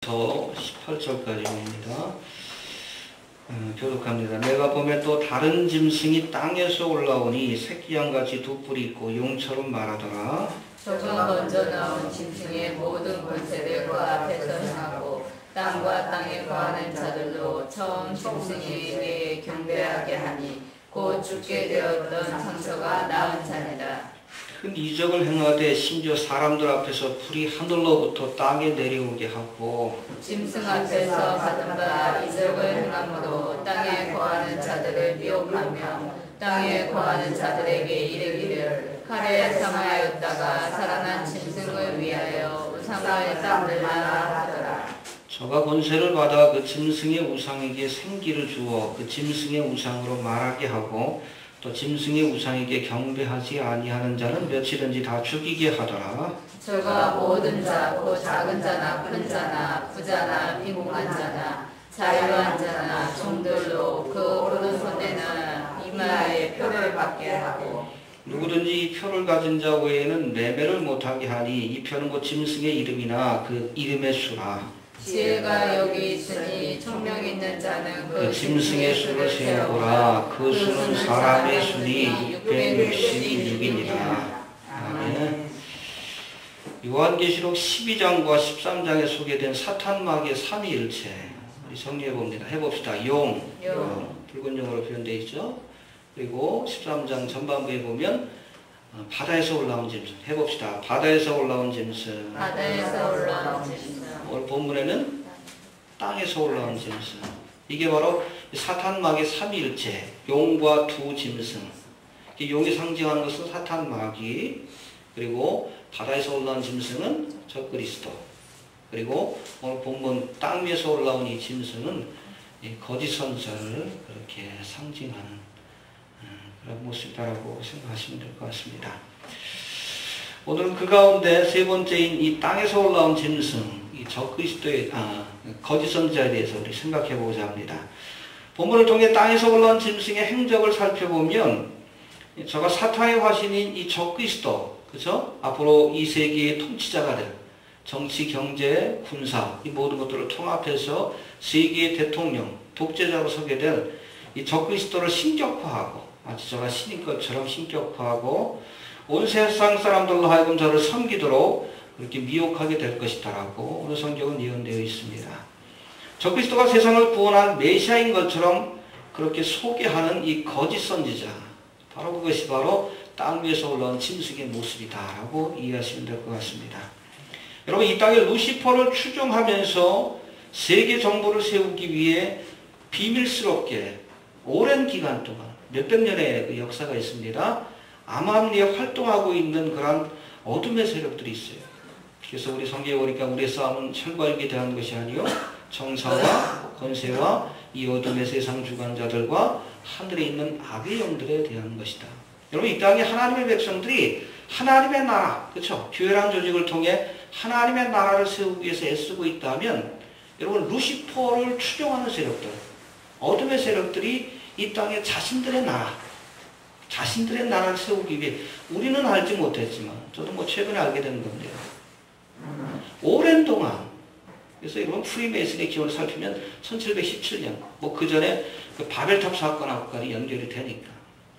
1절부터 18절까지 옵니다. 교독합니다. 내가 보면 또 다른 짐승이 땅에서 올라오니 새끼양같이 두 뿔이 있고 용처럼 말하더라. 저가 먼저 나온 짐승의 모든 권세를 그 앞에서 행하고 땅과 땅에 거하는 자들도 처음 짐승에 대해 경배하게 하니 곧 죽게 되었던 상처가 나은 자니라. 큰 이적을 행하되 심지어 사람들 앞에서 불이 하늘로부터 땅에 내려오게 하고 짐승 앞에서 받은 바 이적을 행함으로 땅에 거하는 자들을 미혹하며 땅에 거하는 자들에게 이르기를 칼에 상하였다가 살아난 짐승을 위하여 우상을 쌓으라 하더라. 저가 권세를 받아 그 짐승의 우상에게 생기를 주어 그 짐승의 우상으로 말하게 하고 또 짐승의 우상에게 경배하지 아니하는 자는 며칠든지 다 죽이게 하더라. 저가 모든 자, 곧 작은 자나 큰 자나 부자나 빈곤한 자나 자유한 자나 종들로 그 오른손에는 이마에 표를 받게 하고 누구든지 이 표를 가진 자 외에는 매매를 못하게 하니 이 표는 곧 짐승의 이름이나 그 이름의 수라. 지혜가 여기 있으니 총명 있는 자는 그 짐승의 수를 세어보라. 그 수는 사람의 수니 666이니라. 아멘. 요한계시록 12장과 13장에 소개된 사탄마귀의 삼위일체 우리 정리해 봅니다. 해봅시다. 용, 붉은 용으로 표현되어 있죠. 그리고 13장 전반부에 보면 바다에서 올라온 짐승 해봅시다. 바다에서 올라온 짐승. 바다에서 올라온 짐승. 오늘 본문에는 땅에서 올라온 짐승. 이게 바로 사탄마귀의 삼위일체, 용과 두 짐승. 용이 상징하는 것은 사탄마귀, 그리고 바다에서 올라온 짐승은 적그리스도, 그리고 오늘 본문 땅 위에서 올라온 이 짐승은 거짓 선지자를 그렇게 상징하는 그런 모습이라고 생각하시면 될 것 같습니다. 오늘은 그 가운데 세 번째인 이 땅에서 올라온 짐승, 이 적그리스도의 거짓 선지자에 대해서 우리 생각해 보고자 합니다. 본문을 통해 땅에서 올라온 짐승의 행적을 살펴보면 저가 사탄의 화신인 이 적그리스도, 그죠? 앞으로 이 세계의 통치자가 될 정치, 경제, 군사 이 모든 것들을 통합해서 세계의 대통령, 독재자로 서게 될 이 적그리스도를 신격화하고 마치 저가 신인 것처럼 신격화하고 온 세상 사람들로 하여금 저를 섬기도록 그렇게 미혹하게 될 것이다라고 오늘 성경은 예언되어 있습니다. 적그리스도가 세상을 구원한 메시아인 것처럼 그렇게 소개하는 이 거짓 선지자, 바로 그것이 바로 땅 위에서 올라온 짐승의 모습이다라고 이해하시면 될 것 같습니다. 여러분, 이 땅에 루시퍼를 추종하면서 세계 정부를 세우기 위해 비밀스럽게 오랜 기간 동안 몇백 년의 그 역사가 있습니다. 암암리에 활동하고 있는 그런 어둠의 세력들이 있어요. 그래서 우리 성경에 보니까 우리의 싸움은 철과 육에 대한 것이 아니요 정사와 권세와 이 어둠의 세상 주관자들과 하늘에 있는 악의 영들에 대한 것이다. 여러분, 이 땅에 하나님의 백성들이 하나님의 나라, 그렇죠? 교회라는 조직을 통해 하나님의 나라를 세우기 위해서 애쓰고 있다면 여러분, 루시퍼를 추종하는 세력들, 어둠의 세력들이 이 땅에 자신들의 나라를 세우기 위해 우리는 알지 못했지만 저도 최근에 알게 된 건데요. 오랜 동안, 그래서 여러분 프리메이슨의 기원을 살피면 1717년, 그 전에 그 바벨탑 사건하고까지 연결이 되니까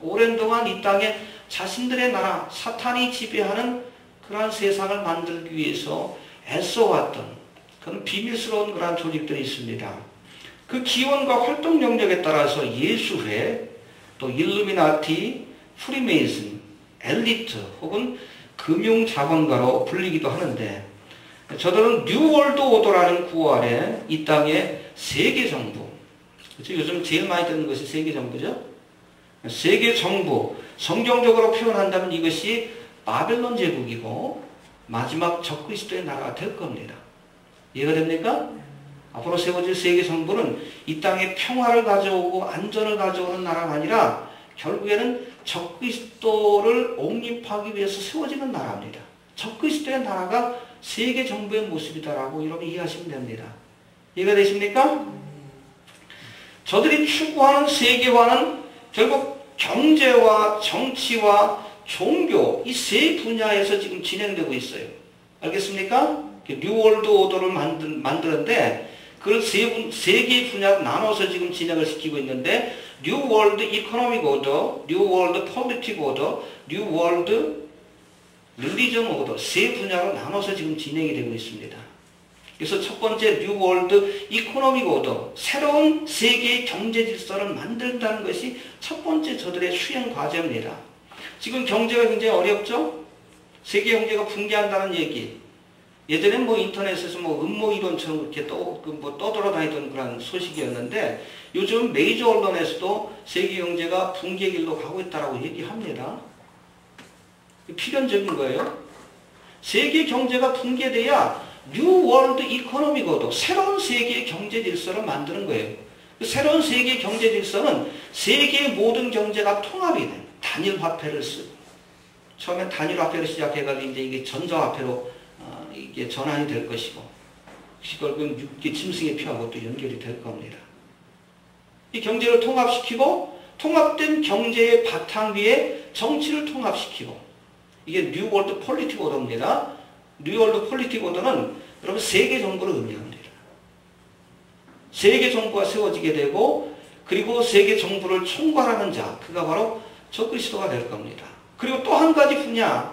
오랜 동안 이 땅에 자신들의 나라, 사탄이 지배하는 그러한 세상을 만들기 위해서 애써왔던 그런 비밀스러운 그러한 조직들이 있습니다. 그 기원과 활동 영역에 따라서 예수회, 또 일루미나티, 프리메이슨, 엘리트 혹은 금융자본가로 불리기도 하는데 저들은 뉴월드 오더라는 구호 아래 이 땅의 세계정부, 그렇죠? 요즘 제일 많이 듣는 것이 세계정부죠. 세계정부, 성경적으로 표현한다면 이것이 바벨론 제국이고 마지막 적그리스도의 나라가 될 겁니다. 이해가 됩니까? 앞으로 세워질 세계정부는 이 땅에 평화를 가져오고 안전을 가져오는 나라가 아니라 결국에는 적그리스도를 옹립하기 위해서 세워지는 나라입니다. 적그리스도의 나라가 세계정부의 모습이다라고 여러분 이해하시면 됩니다. 이해가 되십니까? 저들이 추구하는 세계화는 결국 경제와 정치와 종교 이 세 분야에서 지금 진행되고 있어요. 알겠습니까? 뉴월드 오더를 만드는데 그걸 세 개의 분야로 나눠서 지금 진행을 시키고 있는데 뉴월드 이코노믹 오더, 뉴월드 폴리틱 오더, 뉴월드 릴리전 오더 세 분야로 나눠서 지금 진행이 되고 있습니다. 그래서 첫 번째 뉴월드 이코노믹 오더 새로운 세계의 경제 질서를 만든다는 것이 첫 번째 저들의 수행 과제입니다. 지금 경제가 굉장히 어렵죠? 세계 경제가 붕괴한다는 얘기. 예전엔 뭐 인터넷에서 뭐 음모 이론처럼 그렇게 떠돌아다니던 그런 소식이었는데 요즘 메이저 언론에서도 세계 경제가 붕괴 길로 가고 있다라고 얘기합니다. 필연적인 거예요. 세계 경제가 붕괴돼야 뉴 월드 이코노믹 오더 새로운 세계의 경제 질서를 만드는 거예요. 새로운 세계의 경제 질서는 세계의 모든 경제가 통합이 된 단일 화폐를 쓰고 처음엔 단일 화폐로 시작해가지고 이제 이게 전자화폐로 이게 전환이 될 것이고 결국은 짐승의 피하고 또 연결이 될 겁니다. 이 경제를 통합시키고 통합된 경제의 바탕 위에 정치를 통합시키고 이게 뉴월드 폴리틱 오더입니다. 뉴월드 폴리틱 오더는 여러분 세계 정부를 의미합니다. 세계 정부가 세워지게 되고 그리고 세계 정부를 총괄하는 자 그가 바로 적그리스도가 될 겁니다. 그리고 또 한 가지 분야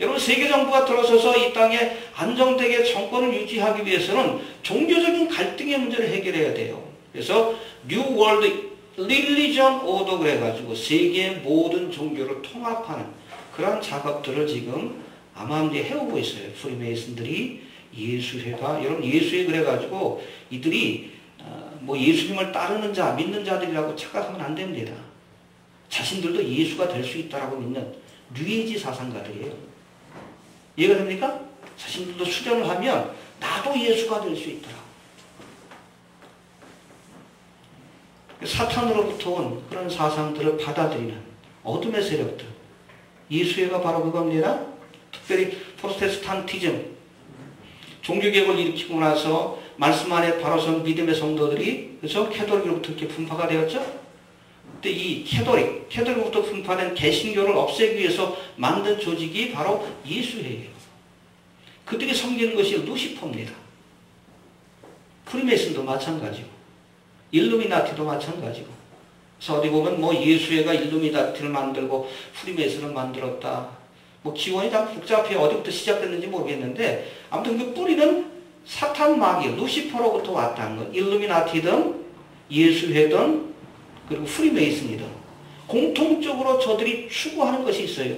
여러분 세계 정부가 들어서서 이 땅에 안정되게 정권을 유지하기 위해서는 종교적인 갈등의 문제를 해결해야 돼요. 그래서 뉴 월드 릴리전 오더 그래가지고 세계의 모든 종교를 통합하는 그런 작업들을 지금 암암리에 해오고 있어요. 프리메이슨들이 예수회가 여러분 예수회 그래가지고 이들이 뭐 예수님을 따르는 자 믿는 자들이라고 착각하면 안 됩니다. 자신들도 예수가 될 수 있다라고 믿는 뉴에이지 사상가들이에요. 이해가 됩니까? 자신들도 수련을 하면 나도 예수가 될 수 있더라. 사탄으로부터 온 그런 사상들을 받아들이는 어둠의 세력들. 예수회가 바로 그겁니다. 특별히 프로테스탄티즘. 종교개혁을 일으키고 나서 말씀 안에 바로 선 믿음의 성도들이 그래서 캐톨릭으로부터 이렇게 분파가 되었죠. 근데 이 캐톨릭으로부터 분파된 개신교를 없애기 위해서 만든 조직이 바로 예수회예요. 그들이 섬기는 것이 루시퍼입니다. 프리메이슨도 마찬가지고 일루미나티도 마찬가지고 그래서 어디 보면 뭐 예수회가 일루미나티를 만들고 프리메이슨을 만들었다. 뭐 기원이 다 복잡해 어디부터 시작됐는지 모르겠는데 아무튼 그 뿌리는 사탄 마귀 루시퍼로부터 왔다는 것. 일루미나티든 예수회든 그리고 프리메이슨이든 공통적으로 저들이 추구하는 것이 있어요.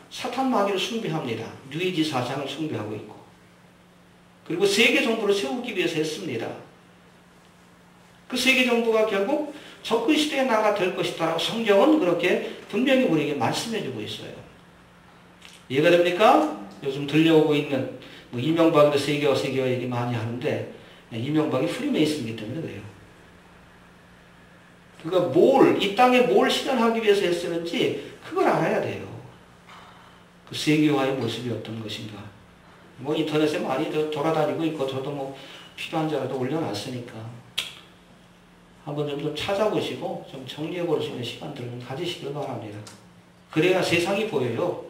사탄 마귀를 숭배합니다. 뉴에이지 사상을 숭배하고 있고 그리고 세계 정부를 세우기 위해서 했습니다. 그 세계 정부가 결국 적그리스도의 나라가 될 것이다라고 성경은 그렇게 분명히 우리에게 말씀해주고 있어요. 이해가 됩니까? 요즘 들려오고 있는 뭐 이명박도 세계화 얘기 많이 하는데 이명박이 프리메이슨이기 때문에 그래요. 그러니까 이 땅에 뭘 실현하기 위해서 했었는지 그걸 알아야 돼요. 그 세계화의 모습이 어떤 것인가. 뭐 인터넷에 많이 돌아다니고 있고 저도 뭐 필요한 자라도 올려놨으니까 한번 좀 찾아보시고 좀 정리해 볼 수 있는 시간들을 가지시길 바랍니다. 그래야 세상이 보여요.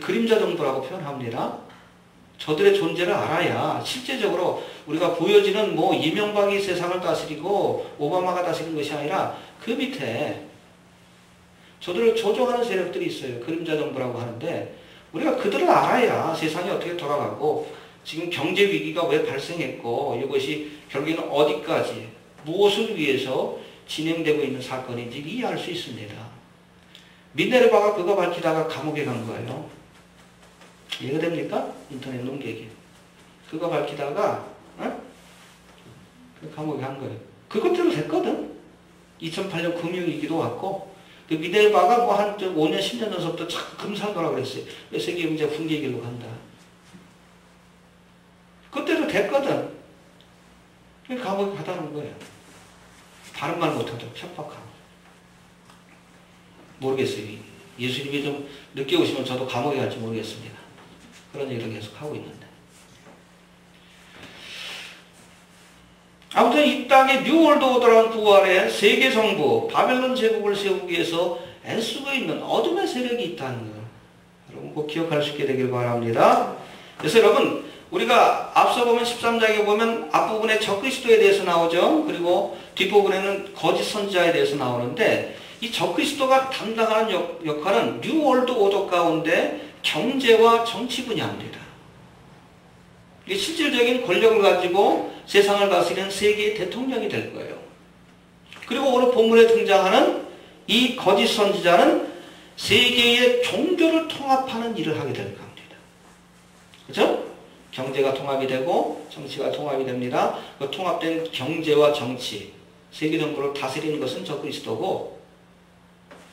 그림자 정부라고 표현합니다. 저들의 존재를 알아야 실제적으로 우리가 보여지는 뭐 이명박이 세상을 다스리고 오바마가 다스리는 것이 아니라 그 밑에 저들을 조종하는 세력들이 있어요. 그림자 정부라고 하는데 우리가 그들을 알아야 세상이 어떻게 돌아가고 지금 경제 위기가 왜 발생했고 이것이 결국에는 어디까지 무엇을 위해서 진행되고 있는 사건인지 이해할 수 있습니다. 미네르바가 그거 밝히다가 감옥에 간 거예요. 이해가 됩니까? 인터넷 농객이. 그거 밝히다가 감옥에 간 거예요. 그것대로 됐거든. 2008년 금융위기도 왔고 그 미네르바가 뭐 한 5년 10년 전서부터 자꾸 금살더라 그랬어요. 왜 세계 경제 붕괴 길로 간다. 그때도 됐거든. 감옥에 가다 놓은 거예요. 다른 말 못하도록 협박하고. 모르겠어요. 예수님이 좀 늦게 오시면 저도 감옥에 갈지 모르겠습니다. 그런 얘기를 계속 하고 있는데. 아무튼 이 땅에 뉴월드 오더라는 부활의 세계 정부, 바벨론 제국을 세우기 위해서 애쓰고 있는 어둠의 세력이 있다는 걸 여러분 꼭 기억할 수 있게 되길 바랍니다. 그래서 여러분 우리가 앞서 보면 13장에 보면 앞부분에 적그리스도에 대해서 나오죠. 그리고 뒷부분에는 거짓 선지자에 대해서 나오는데 이 적그리스도가 담당하는 역할은 뉴 월드 오더 가운데 경제와 정치 분야입니다. 이게 실질적인 권력을 가지고 세상을 다스리는 세계의 대통령이 될 거예요. 그리고 오늘 본문에 등장하는 이 거짓 선지자는 세계의 종교를 통합하는 일을 하게 될 겁니다. 그렇죠? 경제가 통합이 되고 정치가 통합이 됩니다. 그 통합된 경제와 정치, 세계 정부를 다스리는 것은 적그리스도고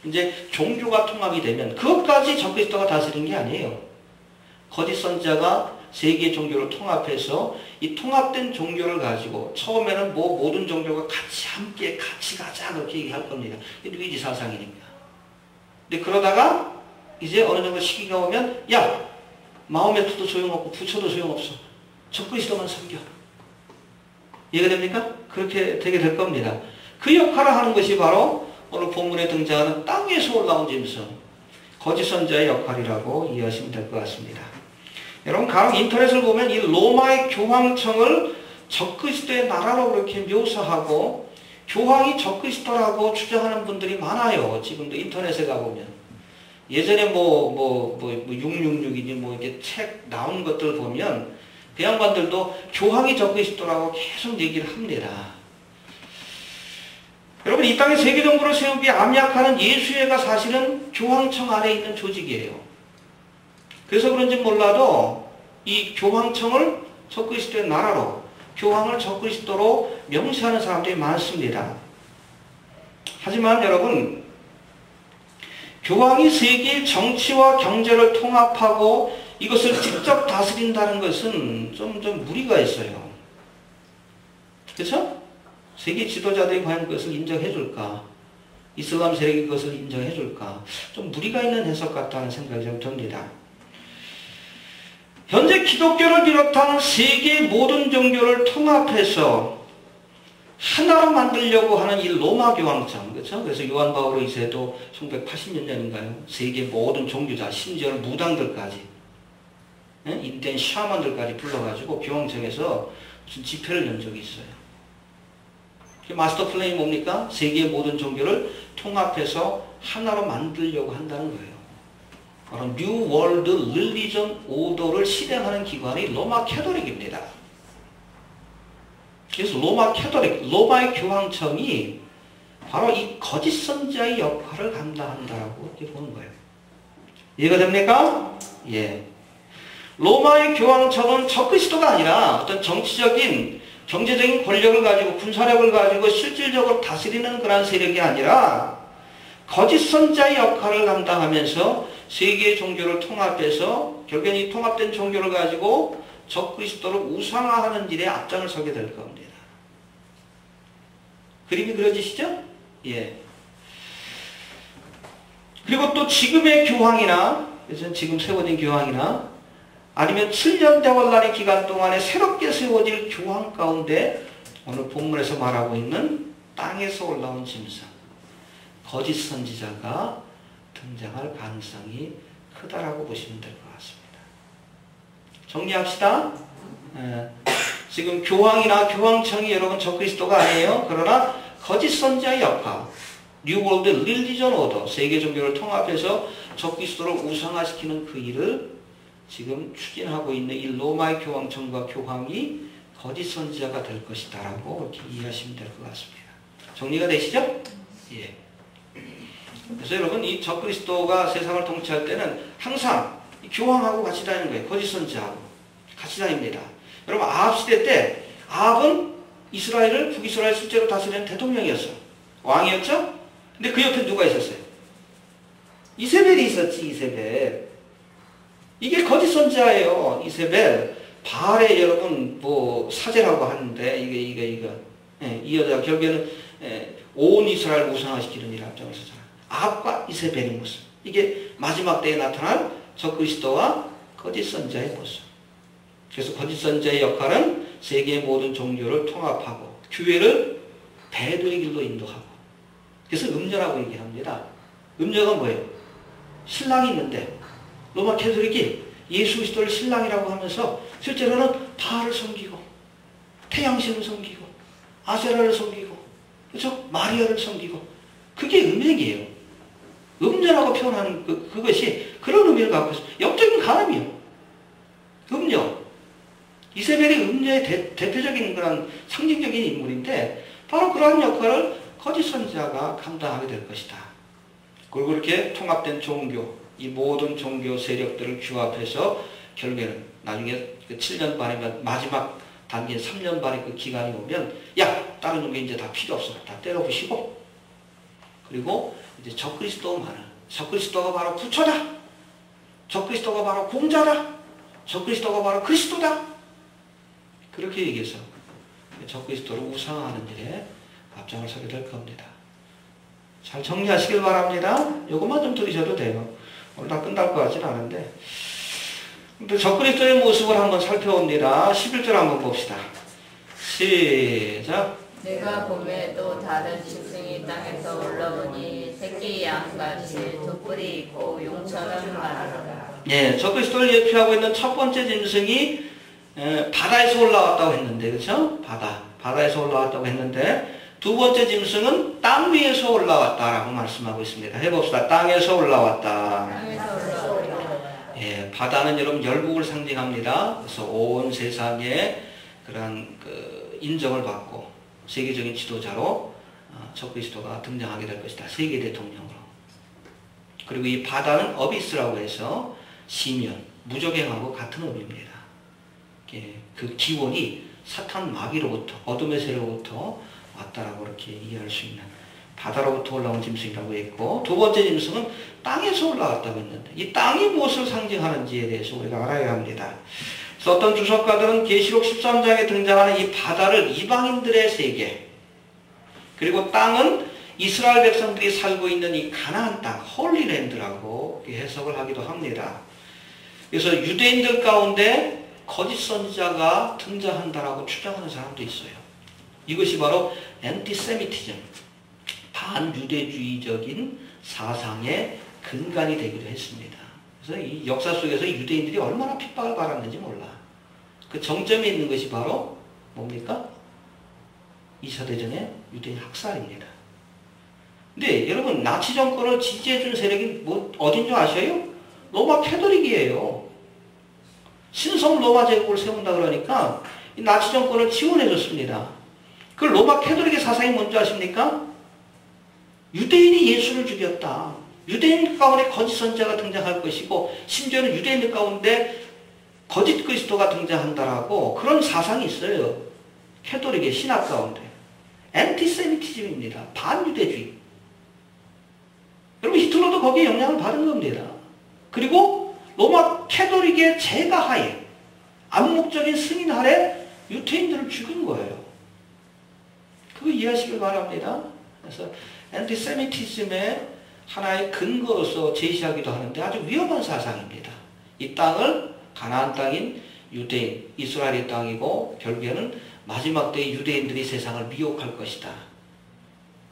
이제 종교가 통합이 되면 그것까지 적그리스도가 다스리는 게 아니에요. 거짓 선지자가 세계 종교를 통합해서 이 통합된 종교를 가지고 처음에는 모든 종교가 같이 함께 같이 가자 그렇게 얘기할 겁니다. 누이지 사상이니까. 근데 그러다가 이제 어느 정도 시기가 오면 야 마호메트도 소용없고 부처도 소용없어. 적그리스도만 섬겨. 이해가 됩니까? 그렇게 되게 될 겁니다. 그 역할을 하는 것이 바로 오늘 본문에 등장하는 땅에서 올라온 짐승, 거짓 선지자의 역할이라고 이해하시면 될 것 같습니다. 여러분 간혹 인터넷을 보면 이 로마의 교황청을 적그리스도의 나라로 그렇게 묘사하고 교황이 적그리스도라고 주장하는 분들이 많아요. 지금도 인터넷에 가보면. 예전에 666이니 이렇게 책 나온 것들 보면 그 양반들도 교황이 적그리스도라고 계속 얘기를 합니다. 여러분 이 땅에 세계정부를 세우기 암약하는 예수회가 사실은 교황청 아래에 있는 조직이에요. 그래서 그런지 몰라도 이 교황청을 적그리스도의 나라로 교황을 적그리스도로 명시하는 사람들이 많습니다. 하지만 여러분 교황이 세계의 정치와 경제를 통합하고 이것을 직접 다스린다는 것은 좀 무리가 있어요. 그렇죠? 세계 지도자들이 과연 그것을 인정해 줄까? 이슬람 세력이 그것을 인정해 줄까? 좀 무리가 있는 해석 같다는 생각이 좀 듭니다. 현재 기독교를 비롯한 세계의 모든 종교를 통합해서 하나로 만들려고 하는 이 로마 교황청, 그렇죠? 그래서 요한 바오로 2세도 1980년 전인가요? 세계 모든 종교자, 심지어 무당들까지, 인된 샤먼들까지 불러가지고 교황청에서 무슨 집회를 연 적이 있어요. 마스터 플랜이 뭡니까? 세계의 모든 종교를 통합해서 하나로 만들려고 한다는 거예요. 바로 뉴 월드 릴리전 오더를 실행하는 기관이 로마 캐톨릭입니다. 그래서 로마의 교황청이 바로 이 거짓 선지자의 역할을 감당한다고 이렇게 보는 거예요. 이해가 됩니까? 예. 로마의 교황청은 적그리스도가 아니라 어떤 정치적인 경제적인 권력을 가지고 군사력을 가지고 실질적으로 다스리는 그런 세력이 아니라 거짓 선지자의 역할을 감당하면서 세계의 종교를 통합해서 결국엔 이 통합된 종교를 가지고 적그리스도를 우상화하는 일에 앞장을 서게 될 겁니다. 그림이 그려지시죠? 예. 그리고 또 지금의 교황이나 지금 세워진 교황이나 아니면 7년 대환란의 기간 동안에 새롭게 세워질 교황 가운데 오늘 본문에서 말하고 있는 땅에서 올라온 짐승, 거짓 선지자가 등장할 가능성이 크다라고 보시면 될 것 같습니다. 정리합시다. 지금 교황이나 교황청이 여러분 적그리스도가 아니에요. 그러나 거짓 선지자의 역할, 뉴 월드 릴리전 오더, 세계 종교를 통합해서 적그리스도를 우상화시키는 그 일을 지금 추진하고 있는 이 로마의 교황청과 교황이 거짓 선지자가 될 것이다 라고 이렇게 이해하시면 될 것 같습니다. 정리가 되시죠? 예. 그래서 여러분 이 적그리스도가 세상을 통치할 때는 항상 교황하고 같이 다니는 거예요. 거짓 선지자하고 같이 다닙니다. 여러분 아합 시대 때 아합은 이스라엘을 북이스라엘 실제로 다스리는 대통령이었어요. 왕이었죠? 근데 그 옆에 누가 있었어요? 이세벨이 있었지. 이세벨. 이게 거짓 선지자예요. 이세벨. 바알의 여러분 사제라고 하는데 이게 이 여자 결국에는 온 이스라엘 우상화시키는 일을 앞장을 서잖아요. 아합과 이세벨의 모습. 이게 마지막 때에 나타날 적그리스도와 거짓 선지자의 모습. 그래서 거짓 선지자의 역할은 세계의 모든 종교를 통합하고 교회를 배도의 길로 인도하고. 그래서 음녀라고 얘기합니다. 음녀가 뭐예요? 신랑이 있는데 로마 캐톨릭이 예수 그리스도를 신랑이라고 하면서 실제로는 바알을 섬기고 태양신을 섬기고 아세라를 섬기고 그렇죠? 마리아를 섬기고 그게 음행이에요. 음녀라고 표현하는 그것이 그런 의미를 갖고 있어요. 영적인 가늠이요. 음녀. 이세벨이 음녀의 대표적인 그런 상징적인 인물인데 바로 그러한 역할을 거짓 선지자가 감당하게 될 것이다. 그리고 이렇게 통합된 종교, 이 모든 종교 세력들을 규합해서 결국에는 나중에 그 7년 반이면 마지막 단계인 3년 반의 그 기간이 오면 야 다른 종교 이제 다 필요 없어. 다 때려부시고 그리고 이제 적그리스도만을 적그리스도가 바로 구초다. 적그리스도가 바로 공자다. 적그리스도가 바로 그리스도다. 그렇게 얘기해서 적그리스도를 우상화하는 일에 앞장을 서게 될 겁니다. 잘 정리하시길 바랍니다. 이것만 좀 들으셔도 돼요. 오늘 다 끝날 것 같지는 않은데 적그리스도의 모습을 한번 살펴봅니다. 11절 한번 봅시다. 시작. 내가 봄에 또 다른 짐승이 땅에서 올라오니 새끼 양같이 두 뿔이 있고 용처럼 많으라. 예, 적그리스도를 예표하고 있는 첫 번째 짐승이 바다에서 올라왔다고 했는데, 그렇죠? 바다에서 올라왔다고 했는데 두 번째 짐승은 땅 위에서 올라왔다라고 말씀하고 있습니다. 해봅시다. 땅에서 올라왔다. 땅에서 올라오라. 예, 바다는 여러분 열국을 상징합니다. 그래서 온 세상에 그러한 그 인정을 받고 세계적인 지도자로 적그리스도가 등장하게 될 것이다. 세계 대통령으로. 그리고 이 바다는 어비스라고 해서 시면, 무적행하고 같은 의미입니다. 그 기원이 사탄 마귀로부터 어둠의 세력로부터 왔다라고 이렇게 이해할 수 있는 바다로부터 올라온 짐승이라고 했고 두 번째 짐승은 땅에서 올라왔다고 했는데 이 땅이 무엇을 상징하는지에 대해서 우리가 알아야 합니다. 그래서 어떤 주석가들은 계시록 13장에 등장하는 이 바다를 이방인들의 세계 그리고 땅은 이스라엘 백성들이 살고 있는 이 가나안 땅 홀리랜드라고 해석을 하기도 합니다. 그래서 유대인들 가운데 거짓 선지자가 등장한다라고 주장하는 사람도 있어요. 이것이 바로 엔티세미티즘, 반유대주의적인 사상의 근간이 되기도 했습니다. 그래서 이 역사 속에서 유대인들이 얼마나 핍박을 받았는지 몰라. 그 정점에 있는 것이 바로 뭡니까? 2차 대전의 유대인 학살입니다. 근데 여러분 나치 정권을 지지해준 세력이 어딘 줄 아셔요? 로마 캐토릭이에요. 신성 로마 제국을 세운다 그러니까 이 나치 정권을 지원해줬습니다. 그 로마 캐토릭의 사상이 뭔지 아십니까? 유대인이 예수를 죽였다. 유대인 가운데 거짓 선지자가 등장할 것이고 심지어는 유대인들 가운데 거짓 그리스도가 등장한다라고 그런 사상이 있어요. 캐토릭의 신학 가운데. 엔티세미티즘입니다. 반유대주의. 여러분 히틀러도 거기에 영향을 받은 겁니다. 그리고 로마 캐토릭의 제가하에 암묵적인 승인 아래 유태인들을 죽인 거예요. 그거 이해하시길 바랍니다. 그래서 엔티세미티즘의 하나의 근거로서 제시하기도 하는데 아주 위험한 사상입니다. 이 땅을 가나안 땅인 유대인, 이스라엘의 땅이고 결국에는 마지막 때의 유대인들이 세상을 미혹할 것이다.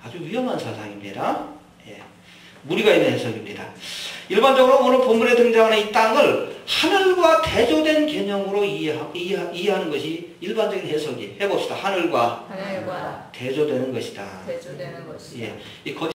아주 위험한 사상입니다. 예. 무리가 있는 해석입니다. 일반적으로 오늘 본문에 등장하는 이 땅을 하늘과 대조된 개념으로 이해하는 것이 일반적인 해석이 해봅시다. 하늘과 하늘과 대조되는 것이다. 대조되는 것이다. 예. 이